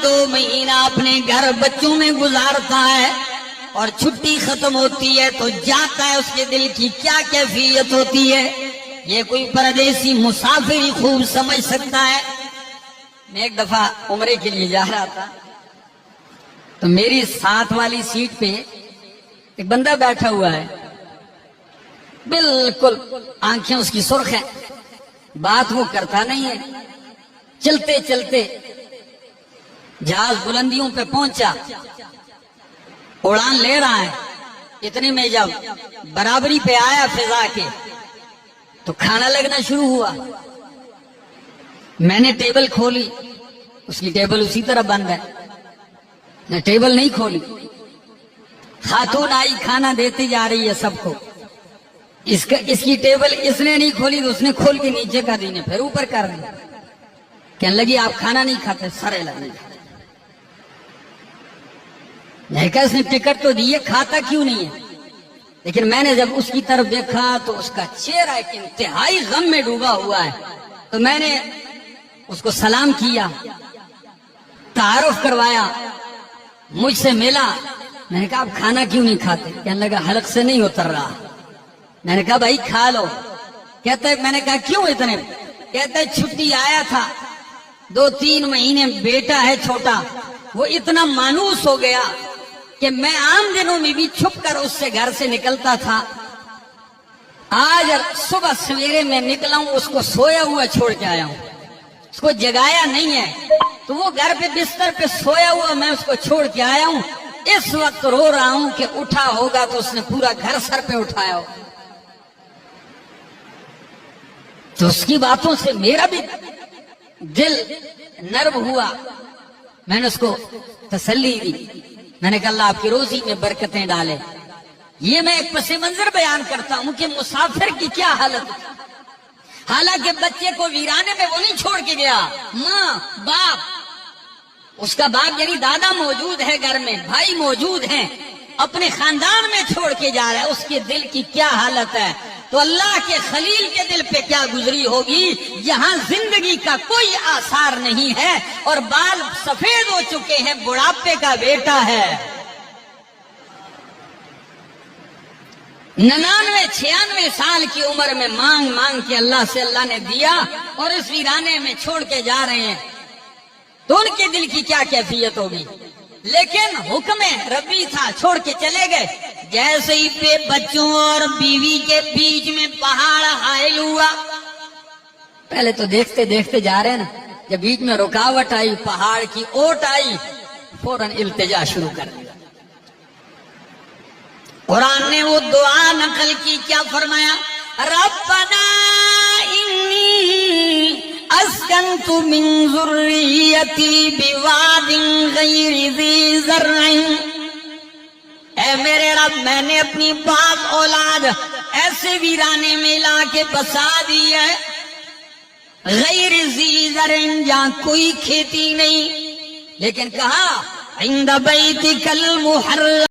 2 مہینہ اپنے گھر بچوں میں گزارتا ہے اور چھٹی ختم ہوتی ہے تو جاتا ہے، اس کے دل کی کیا کیفیت ہوتی ہے یہ کوئی پردیسی مسافر ہی خوب سمجھ سکتا ہے۔ میں ایک دفعہ عمرے کے لیے جا رہا تھا تو میری ساتھ والی سیٹ پہ ایک بندہ بیٹھا ہوا ہے، بالکل آنکھیں اس کی سرخ ہیں، بات وہ کرتا نہیں ہے۔ چلتے چلتے جہاز بلندیوں پہ پہنچا، اڑان لے رہا ہے، اتنے میں جب برابری پہ آیا فضا کے تو کھانا لگنا شروع ہوا۔ میں نے ٹیبل کھولی، اس کی ٹیبل اسی طرح بند ہے، میں ٹیبل نہیں کھولی۔ خاتون آئی، کھانا دیتی جا رہی ہے سب کو، اس کی ٹیبل اس نے نہیں کھولی تو اس نے کھول کے نیچے کر دی، نے پھر اوپر کر دی۔ کہنے لگی آپ کھانا نہیں کھاتے، سارے لگنے۔ میں کہا اس نے ٹکٹ تو دی ہے، کھاتا کیوں نہیں ہے؟ لیکن میں نے جب اس کی طرف دیکھا تو اس کا چہرہ ایک انتہائی غم میں ڈوبا ہوا ہے، تو میں نے اس کو سلام کیا، تعارف کروایا، مجھ سے ملا۔ میں نے کہا آپ کھانا کیوں نہیں کھاتے؟ کہنے لگا حلق سے نہیں اتر رہا۔ میں نے کہا بھائی کھا لو۔ کہتا ہے میں نے کہا کیوں اتنے؟ کہتا ہے چھٹی آیا تھا، 2-3 مہینے بیٹا ہے چھوٹا، وہ اتنا مانوس ہو گیا کہ میں عام دنوں میں بھی چھپ کر اس سے گھر سے نکلتا تھا، آج صبح سویرے میں نکلا ہوں اس کو سویا ہوا چھوڑ کے آیا ہوں، اس کو جگایا نہیں ہے، تو وہ گھر پہ بستر پہ سویا ہوا میں اس کو چھوڑ کے آیا ہوں، اس وقت رو رہا ہوں کہ اٹھا ہوگا تو اس نے پورا گھر سر پہ اٹھایا ہو۔ تو اس کی باتوں سے میرا بھی دل نرم ہوا، میں نے اس کو تسلی دی، میں نے کہا اللہ آپ کی روزی میں برکتیں ڈالے۔ یہ میں ایک پس منظر بیان کرتا ہوں کہ مسافر کی کیا حالت ہے۔ حالانکہ بچے کو ویرانے میں وہ نہیں چھوڑ کے گیا، ماں باپ، اس کا باپ یعنی دادا موجود ہے گھر میں، بھائی موجود ہیں، اپنے خاندان میں چھوڑ کے جا رہا ہے، اس کے دل کی کیا حالت ہے، تو اللہ کے خلیل کے دل پہ کیا گزری ہوگی۔ یہاں زندگی کا کوئی آثار نہیں ہے اور بال سفید ہو چکے ہیں، بڑھاپے کا بیٹا ہے، 99-96 سال کی عمر میں مانگ مانگ کے اللہ سے اللہ نے دیا اور اس ویرانے میں چھوڑ کے جا رہے ہیں، تو ان کے دل کی کیا کیفیت ہوگی۔ لیکن حکم ربی تھا، چھوڑ کے چلے گئے۔ جیسے ہی پہ بچوں اور بیوی کے بیچ میں پہاڑ حائل ہوا، پہلے تو دیکھتے دیکھتے جا رہے ہیں نا، جب بیچ میں رکاوٹ آئی، پہاڑ کی اوٹ آئی، فوراً التجا شروع کر دی۔ قرآن نے وہ دعا نقل کی، کیا فرمایا؟ ربنا انی اسکنت من ذریتی بواد غیر ذی زرع، اے میرے رب میں نے اپنی باغ اولاد ایسے ویرانے میں لا کے بسا دی ہے، غیر ذی زرع جہاں کوئی کھیتی نہیں، لیکن کہا عند بیتک المحرم